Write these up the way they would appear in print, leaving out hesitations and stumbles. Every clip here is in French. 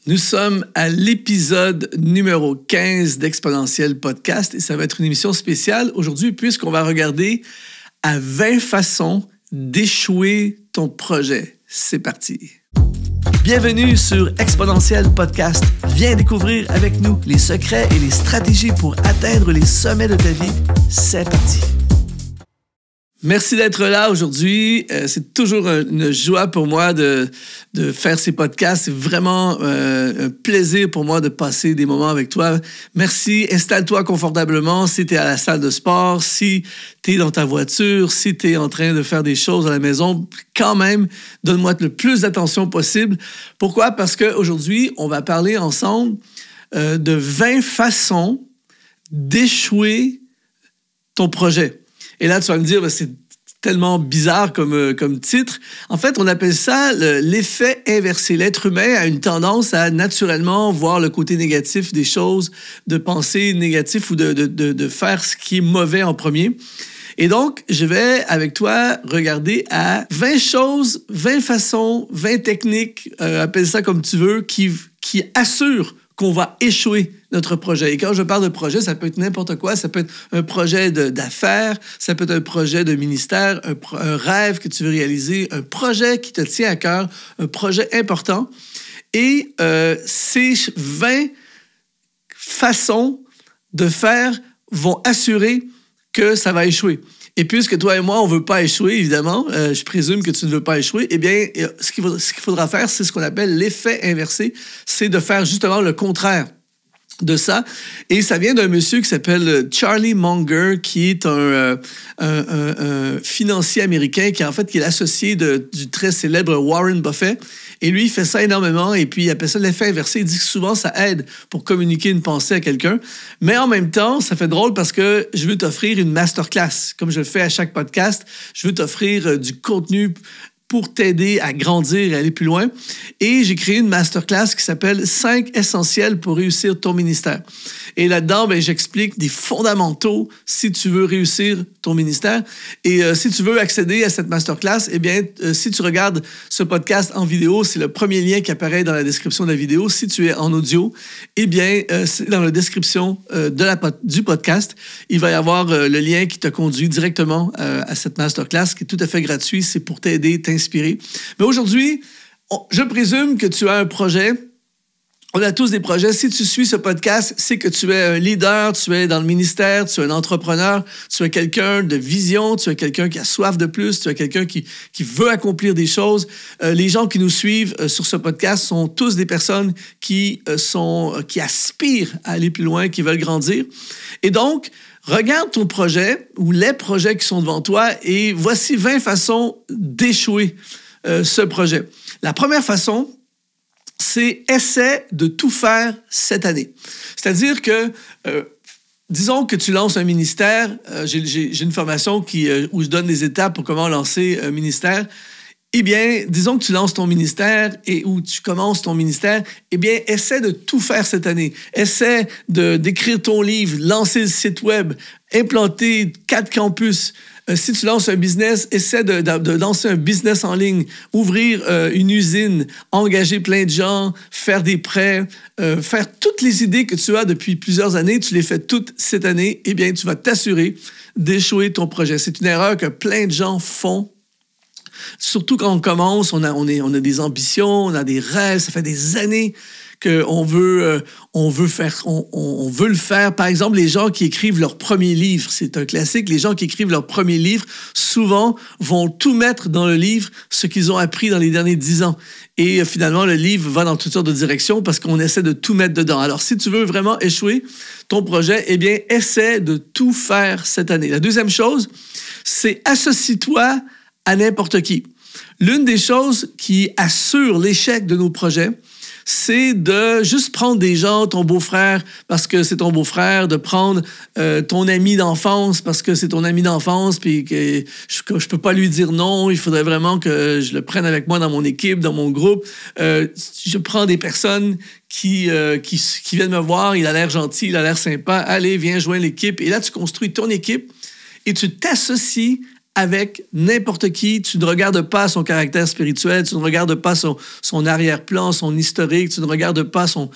Nous sommes à l'épisode numéro 15 d'Exponentiel Podcast et ça va être une émission spéciale aujourd'hui puisqu'on va regarder à 20 façons d'échouer ton projet. C'est parti! Bienvenue sur Exponentiel Podcast. Viens découvrir avec nous les secrets et les stratégies pour atteindre les sommets de ta vie. C'est parti! Merci d'être là aujourd'hui. C'est toujours une joie pour moi de faire ces podcasts. C'est vraiment un plaisir pour moi de passer des moments avec toi. Merci. Installe-toi confortablement si tu es à la salle de sport, si tu es dans ta voiture, si tu es en train de faire des choses à la maison. Quand même, donne-moi le plus d'attention possible. Pourquoi? Parce qu'aujourd'hui, on va parler ensemble de 20 façons d'échouer ton projet. Et là, tu vas me dire, c'est tellement bizarre comme titre. En fait, on appelle ça l'effet inversé. L'être humain a une tendance à naturellement voir le côté négatif des choses, de penser négatif ou de faire ce qui est mauvais en premier. Et donc, je vais, avec toi, regarder à 20 choses, 20 façons, 20 techniques, appelle ça comme tu veux, qui assurent qu'on va échouer notre projet. Et quand je parle de projet, ça peut être n'importe quoi. Ça peut être un projet d'affaires, ça peut être un projet de ministère, un rêve que tu veux réaliser, un projet qui te tient à cœur, un projet important. Et ces 20 façons de faire vont assurer que ça va échouer. Et puisque toi et moi, on ne veut pas échouer, évidemment, je présume que tu ne veux pas échouer, eh bien, ce qu'il faudra faire, c'est ce qu'on appelle l'effet inversé, c'est de faire justement le contraire de ça. Et ça vient d'un monsieur qui s'appelle Charlie Munger, qui est un financier américain qui est l'associé du très célèbre Warren Buffett. Et lui, il fait ça énormément et puis il appelle ça l'effet inversé. Il dit que souvent, ça aide pour communiquer une pensée à quelqu'un. Mais en même temps, ça fait drôle parce que je veux t'offrir une masterclass. Comme je le fais à chaque podcast, je veux t'offrir du contenu pour t'aider à grandir et aller plus loin. Et j'ai créé une masterclass qui s'appelle « 5 essentiels pour réussir ton ministère ». Et là-dedans, j'explique des fondamentaux si tu veux réussir ton ministère. Et si tu veux accéder à cette masterclass, eh bien, si tu regardes ce podcast en vidéo, c'est le premier lien qui apparaît dans la description de la vidéo. Si tu es en audio, eh bien, c'est dans la description du podcast. Il va y avoir le lien qui te conduit directement à cette masterclass qui est tout à fait gratuit. C'est pour t'aider, t'inspirer. Mais aujourd'hui, je présume que tu as un projet. On a tous des projets. Si tu suis ce podcast, c'est que tu es un leader, tu es dans le ministère, tu es un entrepreneur, tu es quelqu'un de vision, tu es quelqu'un qui a soif de plus, tu es quelqu'un qui veut accomplir des choses. Les gens qui nous suivent sur ce podcast sont tous des personnes qui aspirent à aller plus loin, qui veulent grandir. Et donc, regarde ton projet ou les projets qui sont devant toi et voici 20 façons d'échouer ce projet. La première façon, c'est essaie de tout faire cette année. C'est-à-dire que, disons que tu lances un ministère, j'ai une formation où je donne des étapes pour comment lancer un ministère. Eh bien, disons que tu lances ton ministère et où tu commences ton ministère, eh bien, essaie de tout faire cette année. Essaie d'écrire ton livre, lancer le site web, implanter 4 campus. Si tu lances un business, essaie de lancer un business en ligne, ouvrir une usine, engager plein de gens, faire des prêts, faire toutes les idées que tu as depuis plusieurs années, tu les fais toutes cette année, eh bien, tu vas t'assurer d'échouer ton projet. C'est une erreur que plein de gens font. Surtout quand on commence, on a des ambitions, on a des rêves, ça fait des années qu'on veut le faire. Par exemple, les gens qui écrivent leur premier livre, c'est un classique, les gens qui écrivent leur premier livre, souvent vont tout mettre dans le livre, ce qu'ils ont appris dans les derniers 10 ans. Et finalement, le livre va dans toutes sortes de directions parce qu'on essaie de tout mettre dedans. Alors, si tu veux vraiment échouer ton projet, eh bien, essaie de tout faire cette année. La deuxième chose, c'est associe-toi à n'importe qui. L'une des choses qui assure l'échec de nos projets, c'est de juste prendre des gens, ton beau-frère parce que c'est ton beau-frère, de prendre ton ami d'enfance parce que c'est ton ami d'enfance, puis que je peux pas lui dire non, il faudrait vraiment que je le prenne avec moi dans mon équipe, dans mon groupe. Je prends des personnes qui viennent me voir, il a l'air gentil, il a l'air sympa, allez, viens joindre l'équipe. Et là, tu construis ton équipe et tu t'associes avec n'importe qui. Tu ne regardes pas son caractère spirituel, tu ne regardes pas son arrière-plan, son historique, tu ne regardes pas son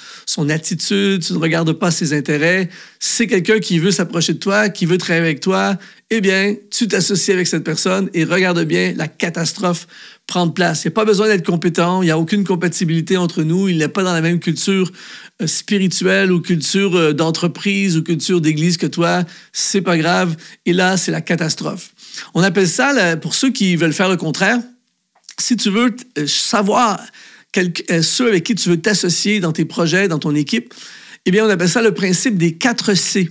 attitude, tu ne regardes pas ses intérêts. C'est quelqu'un qui veut s'approcher de toi, qui veut travailler avec toi. Eh bien, tu t'associes avec cette personne et regarde bien la catastrophe prendre place. Il n'y a pas besoin d'être compétent, il n'y a aucune compatibilité entre nous, il n'est pas dans la même culture spirituelle ou culture d'entreprise ou culture d'église que toi, c'est pas grave. Et là, c'est la catastrophe. On appelle ça, pour ceux qui veulent faire le contraire, si tu veux savoir ceux avec qui tu veux t'associer dans tes projets, dans ton équipe, eh bien, on appelle ça le principe des 4 C.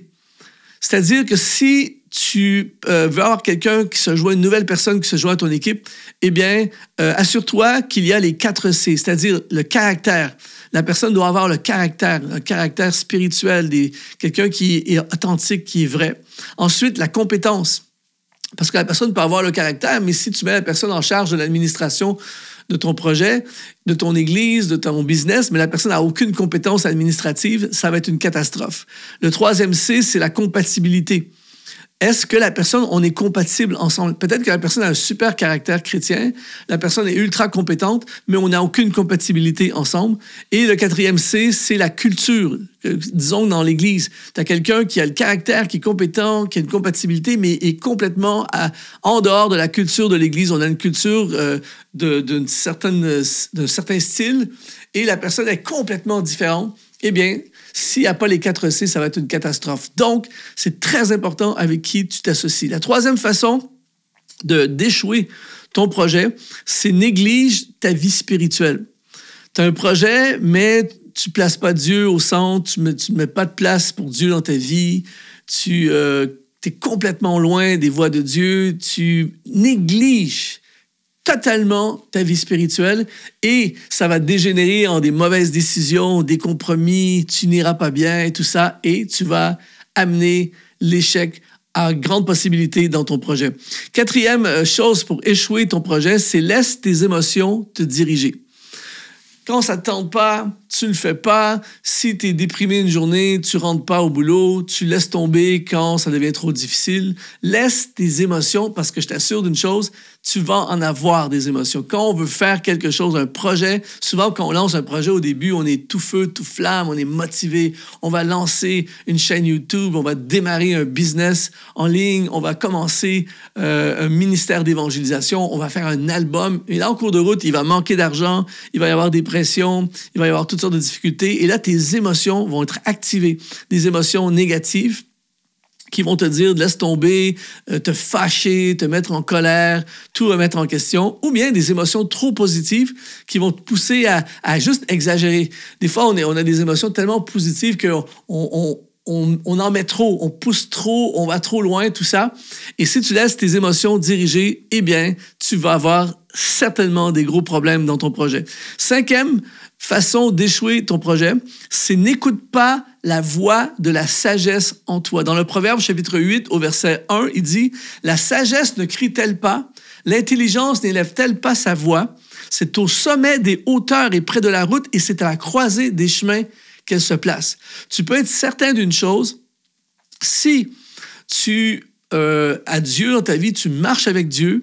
C'est-à-dire que si tu veux avoir quelqu'un qui se joint, une nouvelle personne qui se joint à ton équipe, eh bien, assure-toi qu'il y a les 4 C, c'est-à-dire le caractère. La personne doit avoir le caractère, un caractère spirituel, quelqu'un qui est authentique, qui est vrai. Ensuite, la compétence. Parce que la personne peut avoir le caractère, mais si tu mets la personne en charge de l'administration de ton projet, de ton église, de ton business, mais la personne n'a aucune compétence administrative, ça va être une catastrophe. Le 3e C, c'est la compatibilité. Est-ce que la personne, on est compatible ensemble? Peut-être que la personne a un super caractère chrétien, la personne est ultra compétente, mais on n'a aucune compatibilité ensemble. Et le 4e C, c'est la culture. Disons dans l'Église, tu as quelqu'un qui a le caractère, qui est compétent, qui a une compatibilité, mais est complètement en dehors de la culture de l'Église. On a une culture d'un certain style et la personne est complètement différente. Eh bien, s'il n'y a pas les 4 C, ça va être une catastrophe. Donc, c'est très important avec qui tu t'associes. La 3e façon d'échouer ton projet, c'est néglige ta vie spirituelle. Tu as un projet, mais tu ne places pas Dieu au centre, tu ne mets pas de place pour Dieu dans ta vie, tu es complètement loin des voies de Dieu, tu négliges totalement ta vie spirituelle et ça va dégénérer en des mauvaises décisions, des compromis, tu n'iras pas bien et tout ça et tu vas amener l'échec à grande possibilité dans ton projet. 4e chose pour échouer ton projet, c'est laisse tes émotions te diriger. Quand ça ne te tente pas, tu ne le fais pas. Si tu es déprimé une journée, tu ne rentres pas au boulot, tu laisses tomber quand ça devient trop difficile. Laisse tes émotions parce que je t'assure d'une chose, tu vas en avoir des émotions. Quand on veut faire quelque chose, un projet, souvent quand on lance un projet au début, on est tout feu, tout flamme, on est motivé. On va lancer une chaîne YouTube, on va démarrer un business en ligne, on va commencer un ministère d'évangélisation, on va faire un album. Et là, en cours de route, il va manquer d'argent, il va y avoir des pressions, il va y avoir toutes sortes de difficultés. Et là, tes émotions vont être activées, des émotions négatives qui vont te dire de laisse tomber, te fâcher, te mettre en colère, tout remettre en question, ou bien des émotions trop positives qui vont te pousser à juste exagérer. Des fois, on a des émotions tellement positives qu'on en met trop, on pousse trop, on va trop loin, tout ça. Et si tu laisses tes émotions diriger, eh bien, tu vas avoir certainement des gros problèmes dans ton projet. 5e façon d'échouer ton projet, c'est n'écoute pas la voix de la sagesse en toi. Dans le Proverbe, chapitre 8, au verset 1, il dit « La sagesse ne crie-t-elle pas? L'intelligence n'élève-t-elle pas sa voix? C'est au sommet des hauteurs et près de la route, et c'est à la croisée des chemins qu'elle se place. » Tu peux être certain d'une chose, si tu as Dieu dans ta vie, tu marches avec Dieu,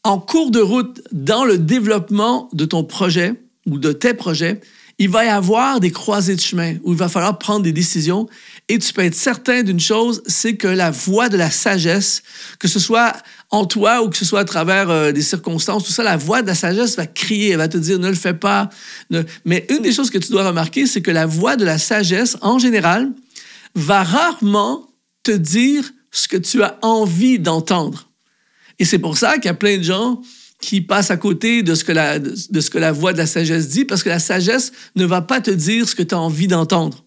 en cours de route, dans le développement de ton projet ou de tes projets, il va y avoir des croisées de chemin où il va falloir prendre des décisions et tu peux être certain d'une chose, c'est que la voix de la sagesse, que ce soit en toi ou que ce soit à travers des circonstances, tout ça, la voix de la sagesse va crier, elle va te dire ne le fais pas. Mais une des choses que tu dois remarquer, c'est que la voix de la sagesse, en général, va rarement te dire ce que tu as envie d'entendre. Et c'est pour ça qu'il y a plein de gens qui passent à côté de ce que la voix de la sagesse dit, parce que la sagesse ne va pas te dire ce que tu as envie d'entendre.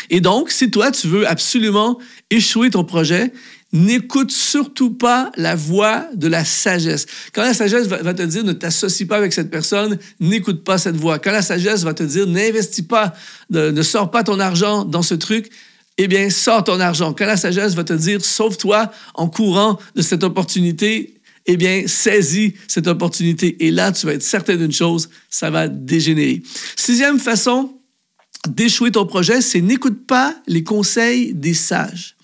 Et donc, si toi, tu veux absolument échouer ton projet, n'écoute surtout pas la voix de la sagesse. Quand la sagesse va te dire « ne t'associe pas avec cette personne », n'écoute pas cette voix. Quand la sagesse va te dire « n'investis pas, ne sors pas ton argent dans ce truc », eh bien, sors ton argent. Quand la sagesse va te dire « sauve-toi en courant de cette opportunité », eh bien, saisis cette opportunité. Et là, tu vas être certain d'une chose, ça va dégénérer. 6e façon d'échouer ton projet, c'est n'écoute pas les conseils des sages.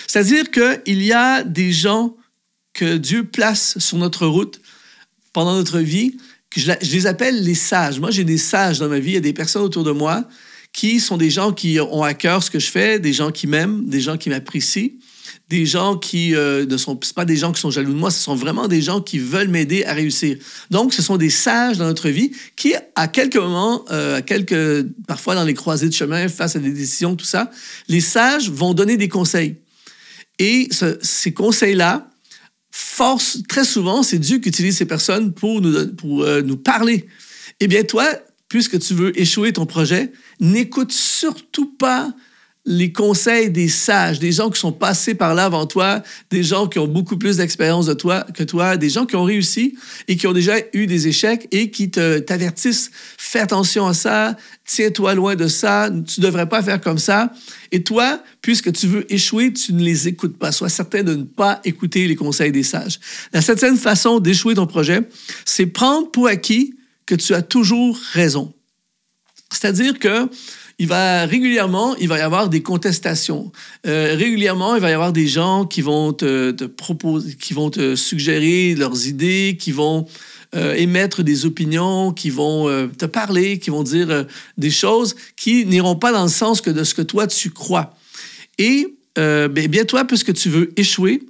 C'est-à-dire qu'il y a des gens que Dieu place sur notre route pendant notre vie, que je les appelle les sages. Moi, j'ai des sages dans ma vie. Il y a des personnes autour de moi qui sont des gens qui ont à cœur ce que je fais, des gens qui m'aiment, des gens qui m'apprécient, des gens qui ne sont pas des gens qui sont jaloux de moi, ce sont vraiment des gens qui veulent m'aider à réussir. Donc, ce sont des sages dans notre vie qui, à quelques moments, parfois dans les croisées de chemin, face à des décisions, tout ça, les sages vont donner des conseils. Et ces conseils-là, très souvent, c'est Dieu qui utilise ces personnes pour nous parler. Eh bien, toi, puisque tu veux échouer ton projet, n'écoute surtout pas les conseils des sages, des gens qui sont passés par là avant toi, des gens qui ont beaucoup plus d'expérience que toi, des gens qui ont réussi et qui ont déjà eu des échecs et qui t'avertissent. Fais attention à ça, tiens-toi loin de ça, tu ne devrais pas faire comme ça. Et toi, puisque tu veux échouer, tu ne les écoutes pas. Sois certain de ne pas écouter les conseils des sages. La 7e façon d'échouer ton projet, c'est prendre pour acquis que tu as toujours raison. C'est-à-dire que régulièrement, il va y avoir des contestations. Régulièrement, il va y avoir des gens qui vont te proposer, qui vont te suggérer leurs idées, qui vont émettre des opinions, qui vont te parler, qui vont dire des choses qui n'iront pas dans le sens de ce que toi, tu crois. Et bien toi, puisque tu veux échouer,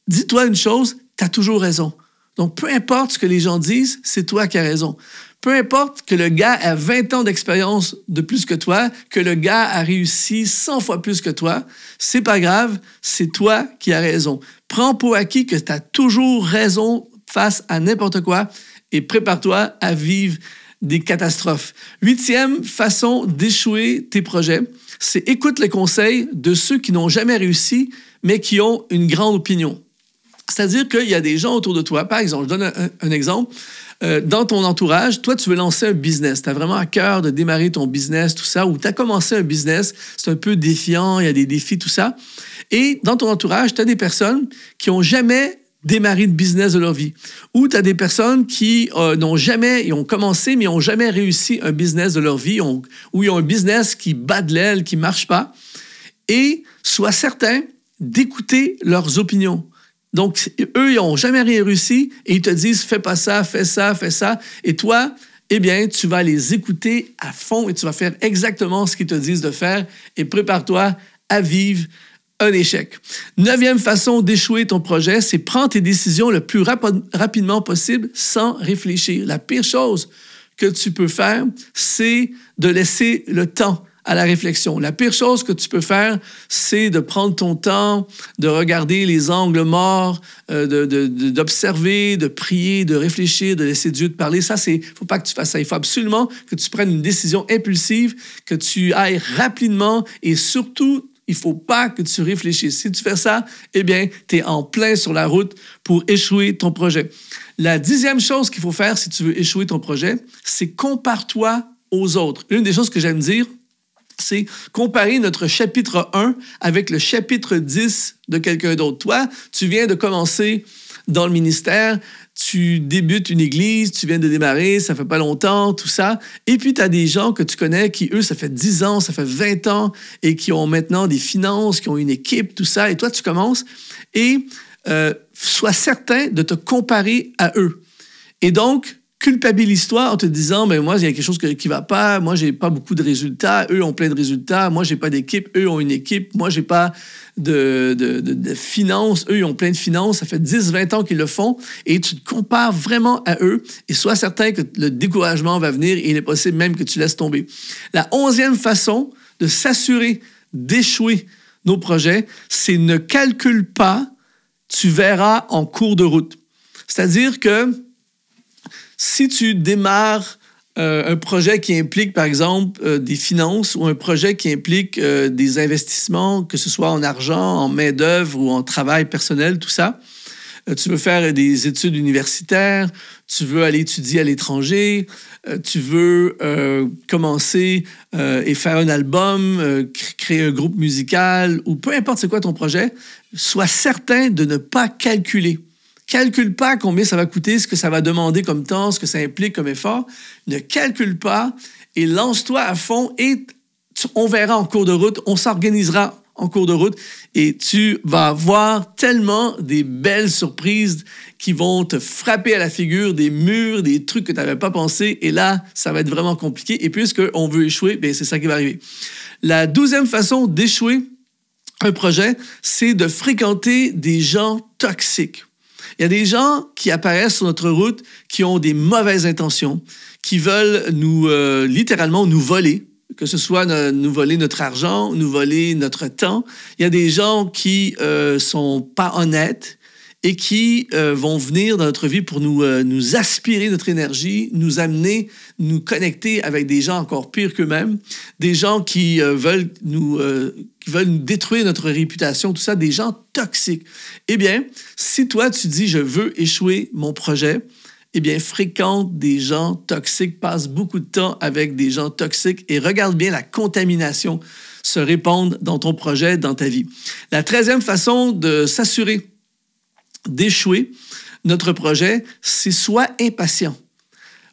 dis-toi une chose, tu as toujours raison. Donc, peu importe ce que les gens disent, c'est toi qui as raison. Peu importe que le gars a 20 ans d'expérience de plus que toi, que le gars a réussi 100 fois plus que toi, c'est pas grave, c'est toi qui as raison. Prends pour acquis que tu as toujours raison face à n'importe quoi et prépare-toi à vivre des catastrophes. 8e façon d'échouer tes projets, c'est écoute les conseils de ceux qui n'ont jamais réussi, mais qui ont une grande opinion. C'est-à-dire qu'il y a des gens autour de toi, par exemple, je donne un exemple, dans ton entourage, toi, tu veux lancer un business, tu as vraiment à cœur de démarrer ton business, tout ça, ou tu as commencé un business, c'est un peu défiant, il y a des défis, tout ça, et dans ton entourage, tu as des personnes qui n'ont jamais démarré de business de leur vie, ou tu as des personnes qui ils ont commencé, mais ils n'ont jamais réussi un business de leur vie, ou ils ont un business qui bat de l'aile, qui ne marche pas, et sois certain d'écouter leurs opinions. Donc, eux, ils n'ont jamais rien réussi et ils te disent « fais pas ça, fais ça, fais ça ». Et toi, eh bien, tu vas les écouter à fond et tu vas faire exactement ce qu'ils te disent de faire et prépare-toi à vivre un échec. 9e façon d'échouer ton projet, c'est prendre tes décisions le plus rapidement possible sans réfléchir. La pire chose que tu peux faire, c'est de laisser le temps à la réflexion. La pire chose que tu peux faire, c'est de prendre ton temps, de regarder les angles morts, d'observer, de prier, de réfléchir, de laisser Dieu te parler. Ça, faut pas que tu fasses ça. Il faut absolument que tu prennes une décision impulsive, que tu ailles rapidement et surtout, il faut pas que tu réfléchisses. Si tu fais ça, eh bien, tu es en plein sur la route pour échouer ton projet. La 10e chose qu'il faut faire si tu veux échouer ton projet, c'est compare-toi aux autres. Une des choses que j'aime dire, c'est comparer notre chapitre 1 avec le chapitre 10 de quelqu'un d'autre. Toi, tu viens de commencer dans le ministère, tu débutes une église, tu viens de démarrer, ça fait pas longtemps, tout ça. Et puis, tu as des gens que tu connais qui, eux, ça fait 10 ans, ça fait 20 ans et qui ont maintenant des finances, qui ont une équipe, tout ça. Et toi, tu commences et sois certain de te comparer à eux. Et donc, culpabilise-toi en te disant, mais moi, il y a quelque chose qui va pas, moi, j'ai pas beaucoup de résultats, eux ont plein de résultats, moi, j'ai pas d'équipe, eux ont une équipe, moi, j'ai pas de finances, eux, ils ont plein de finances, ça fait 10-20 ans qu'ils le font, et tu te compares vraiment à eux, et sois certain que le découragement va venir, et il est possible même que tu laisses tomber. La 11e façon de s'assurer d'échouer nos projets, c'est ne calcule pas, tu verras en cours de route. C'est-à-dire que si tu démarres un projet qui implique, par exemple, des finances ou un projet qui implique des investissements, que ce soit en argent, en main-d'œuvre ou en travail personnel, tout ça, tu veux faire des études universitaires, tu veux aller étudier à l'étranger, tu veux commencer et faire un album, créer un groupe musical, ou peu importe c'est quoi ton projet, sois certain de ne pas calculer. Calcule pas combien ça va coûter, ce que ça va demander comme temps, ce que ça implique comme effort. Ne calcule pas et lance-toi à fond et on verra en cours de route, on s'organisera en cours de route et tu vas avoir tellement des belles surprises qui vont te frapper à la figure, des murs, des trucs que tu n'avais pas pensé et là, ça va être vraiment compliqué et puisqu'on veut échouer, bien, c'est ça qui va arriver. La 12e façon d'échouer un projet, c'est de fréquenter des gens toxiques. Il y a des gens qui apparaissent sur notre route qui ont des mauvaises intentions, qui veulent littéralement nous voler, que ce soit nous voler notre argent, nous voler notre temps. Il y a des gens qui sont pas honnêtes et qui vont venir dans notre vie pour nous aspirer notre énergie, nous amener, nous connecter avec des gens encore pires qu'eux-mêmes, des gens qui veulent nous détruire notre réputation, tout ça, des gens toxiques. Eh bien, si toi, tu dis « je veux échouer mon projet », eh bien, fréquente des gens toxiques, passe beaucoup de temps avec des gens toxiques et regarde bien la contamination se répandre dans ton projet, dans ta vie. La 13e façon de s'assurer d'échouer notre projet, c'est sois impatient.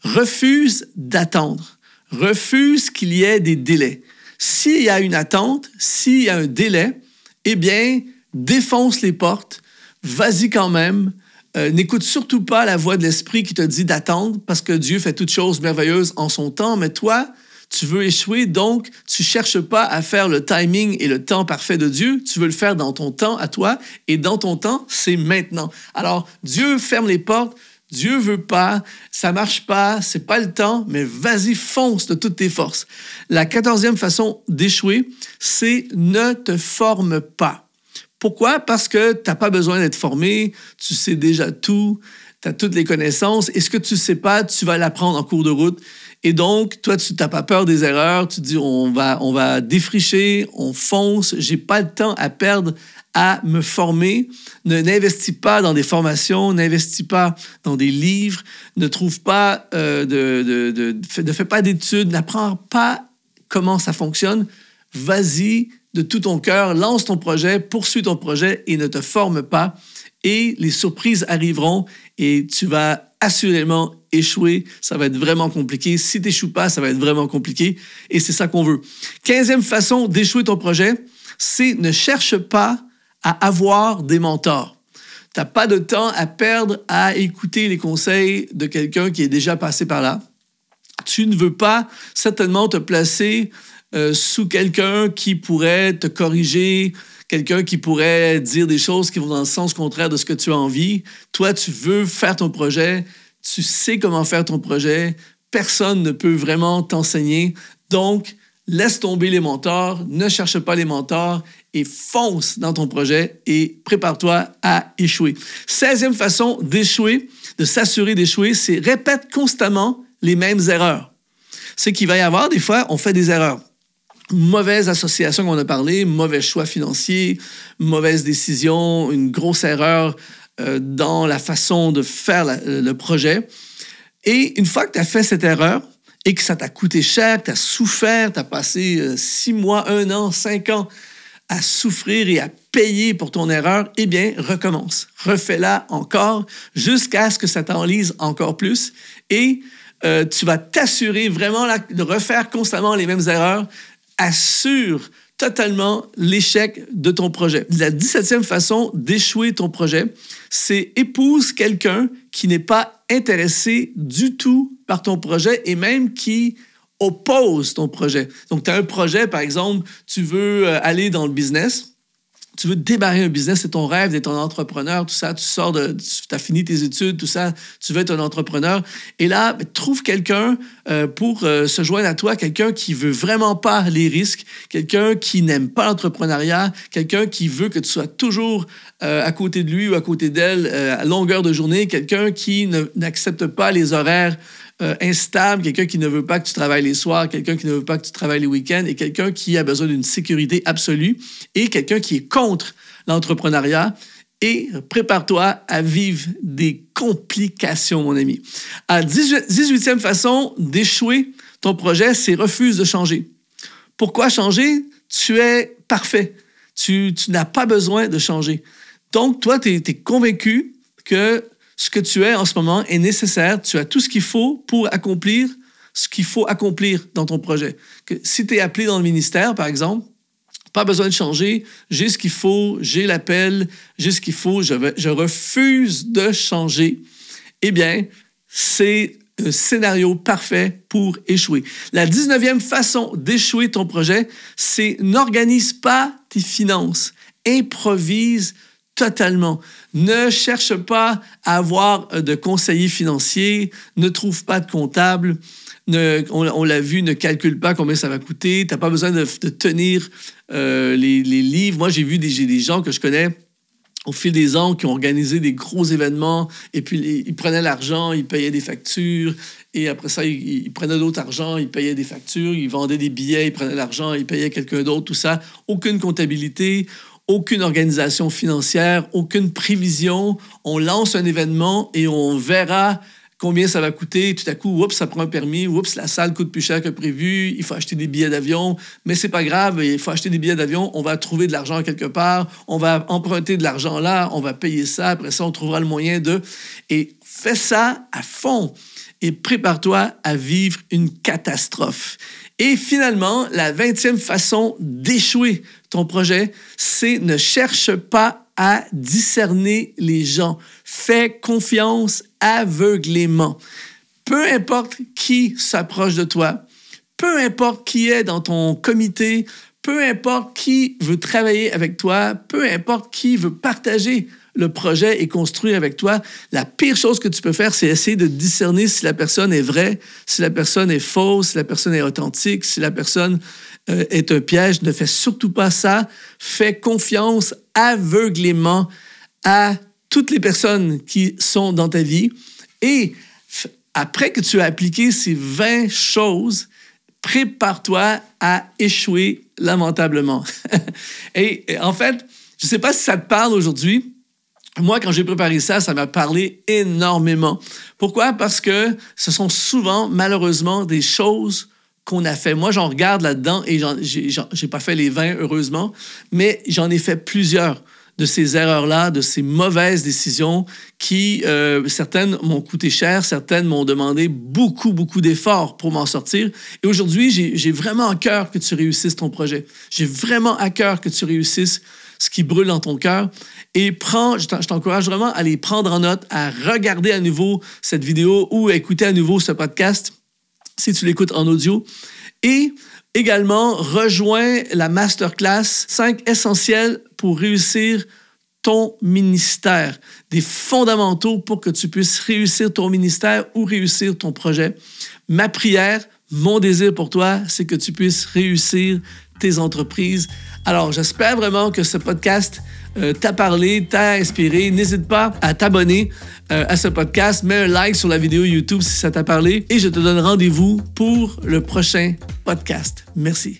Refuse d'attendre. Refuse qu'il y ait des délais. S'il y a une attente, s'il y a un délai, eh bien, défonce les portes, vas-y quand même. N'écoute surtout pas la voix de l'esprit qui te dit d'attendre parce que Dieu fait toutes choses merveilleuses en son temps, mais toi, tu veux échouer, donc tu ne cherches pas à faire le timing et le temps parfait de Dieu, tu veux le faire dans ton temps à toi, et dans ton temps, c'est maintenant. Alors, Dieu ferme les portes, Dieu veut pas, ça marche pas, c'est pas le temps, mais vas-y, fonce de toutes tes forces. La 14e façon d'échouer, c'est ne te forme pas. Pourquoi? Parce que tu n'as pas besoin d'être formé, tu sais déjà tout, tu as toutes les connaissances, et ce que tu ne sais pas, tu vas l'apprendre en cours de route. Et donc, toi, tu n'as pas peur des erreurs, tu te dis on va défricher, on fonce, j'ai pas le temps à perdre à me former. N'investis pas dans des formations, n'investis pas dans des livres, ne trouve pas ne fais pas d'études, n'apprends pas comment ça fonctionne. Vas-y de tout ton cœur, lance ton projet, poursuis ton projet et ne te forme pas. Et les surprises arriveront et tu vas assurément échouer. Ça va être vraiment compliqué. Si tu n'échoues pas, ça va être vraiment compliqué. Et c'est ça qu'on veut. 15e façon d'échouer ton projet, c'est ne cherche pas à avoir des mentors. Tu n'as pas de temps à perdre à écouter les conseils de quelqu'un qui est déjà passé par là. Tu ne veux pas certainement te placer sous quelqu'un qui pourrait te corriger, quelqu'un qui pourrait dire des choses qui vont dans le sens contraire de ce que tu as envie. Toi, tu veux faire ton projet, tu sais comment faire ton projet, personne ne peut vraiment t'enseigner. Donc, laisse tomber les mentors, ne cherche pas les mentors et fonce dans ton projet et prépare-toi à échouer. 16e façon d'échouer, de s'assurer d'échouer, c'est répète constamment les mêmes erreurs. C'est qu'il va y avoir des fois, on fait des erreurs. Mauvaise association qu'on a parlé, mauvais choix financier, mauvaise décision, une grosse erreur dans la façon de faire le projet. Et une fois que tu as fait cette erreur et que ça t'a coûté cher, que tu as souffert, tu as passé 6 mois, 1 an, 5 ans à souffrir et à payer pour ton erreur, eh bien, recommence. Refais-la encore jusqu'à ce que ça t'enlise encore plus et tu vas t'assurer vraiment de refaire constamment les mêmes erreurs. Assure totalement l'échec de ton projet. La 17e façon d'échouer ton projet, c'est épouse quelqu'un qui n'est pas intéressé du tout par ton projet et même qui oppose ton projet. Donc, tu as un projet, par exemple, tu veux aller dans le business, tu veux démarrer un business, c'est ton rêve d'être un entrepreneur, tout ça, tu as fini tes études, tout ça, tu veux être un entrepreneur. Et là, trouve quelqu'un pour se joindre à toi, quelqu'un qui veut vraiment pas les risques, quelqu'un qui n'aime pas l'entrepreneuriat, quelqu'un qui veut que tu sois toujours à côté de lui ou à côté d'elle à longueur de journée, quelqu'un qui n'accepte pas les horaires instable, quelqu'un qui ne veut pas que tu travailles les soirs, quelqu'un qui ne veut pas que tu travailles les week-ends et quelqu'un qui a besoin d'une sécurité absolue et quelqu'un qui est contre l'entrepreneuriat et prépare-toi à vivre des complications, mon ami. La 18e façon d'échouer ton projet, c'est refuse de changer. Pourquoi changer? Tu es parfait. Tu n'as pas besoin de changer. Donc, toi, tu es convaincu que ce que tu es en ce moment est nécessaire. Tu as tout ce qu'il faut pour accomplir ce qu'il faut accomplir dans ton projet. Si tu es appelé dans le ministère, par exemple, Pas besoin de changer. J'ai ce qu'il faut, j'ai l'appel, j'ai ce qu'il faut, je refuse de changer. Eh bien, c'est un scénario parfait pour échouer. La 19e façon d'échouer ton projet, c'est n'organise pas tes finances. Improvise totalement. Ne cherche pas à avoir de conseiller financier. Ne trouve pas de comptable. On l'a vu, ne calcule pas combien ça va coûter. Tu n'as pas besoin de tenir les livres. Moi, j'ai vu des gens que je connais au fil des ans qui ont organisé des gros événements et puis ils prenaient l'argent, ils payaient des factures et après ça, ils prenaient d'autres argent, ils payaient des factures, ils vendaient des billets, ils prenaient l'argent, ils payaient quelqu'un d'autre, tout ça. Aucune comptabilité, aucune organisation financière, aucune prévision. On lance un événement et on verra combien ça va coûter. Tout à coup, oups, ça prend un permis. Oups, la salle coûte plus cher que prévu. Il faut acheter des billets d'avion. Mais c'est pas grave, il faut acheter des billets d'avion. On va trouver de l'argent quelque part. On va emprunter de l'argent là. On va payer ça. Après ça, on trouvera le moyen de... Et fais ça à fond. Et prépare-toi à vivre une catastrophe. Et finalement, la 20e façon d'échouer ton projet, c'est ne cherche pas à discerner les gens. Fais confiance aveuglément. Peu importe qui s'approche de toi, peu importe qui est dans ton comité, peu importe qui veut travailler avec toi, peu importe qui veut partager le projet et construire avec toi, la pire chose que tu peux faire, c'est essayer de discerner si la personne est vraie, si la personne est fausse, si la personne est authentique, si la personne est un piège. Ne fais surtout pas ça. Fais confiance aveuglément à toutes les personnes qui sont dans ta vie. Et après que tu as appliqué ces 20 choses, prépare-toi à échouer lamentablement. Et en fait, je ne sais pas si ça te parle aujourd'hui. Moi, quand j'ai préparé ça, ça m'a parlé énormément. Pourquoi? Parce que ce sont souvent, malheureusement, des choses qu'on a fait. Moi, j'en regarde là-dedans et j'ai pas fait les 20, heureusement, mais j'en ai fait plusieurs de ces erreurs-là, de ces mauvaises décisions qui, certaines m'ont coûté cher, certaines m'ont demandé beaucoup, beaucoup d'efforts pour m'en sortir. Et aujourd'hui, j'ai vraiment à cœur que tu réussisses ton projet. J'ai vraiment à cœur que tu réussisses ce qui brûle dans ton cœur. Et je t'encourage vraiment à les prendre en note, à regarder à nouveau cette vidéo ou à écouter à nouveau ce podcast si tu l'écoutes en audio. Et également, rejoins la masterclass 5 essentiels pour réussir ton ministère. Des fondamentaux pour que tu puisses réussir ton ministère ou réussir ton projet. Ma prière, mon désir pour toi, c'est que tu puisses réussir tes entreprises. Alors, j'espère vraiment que ce podcast t'a parlé, t'a inspiré. N'hésite pas à t'abonner à ce podcast. Mets un like sur la vidéo YouTube si ça t'a parlé. Et je te donne rendez-vous pour le prochain podcast. Merci.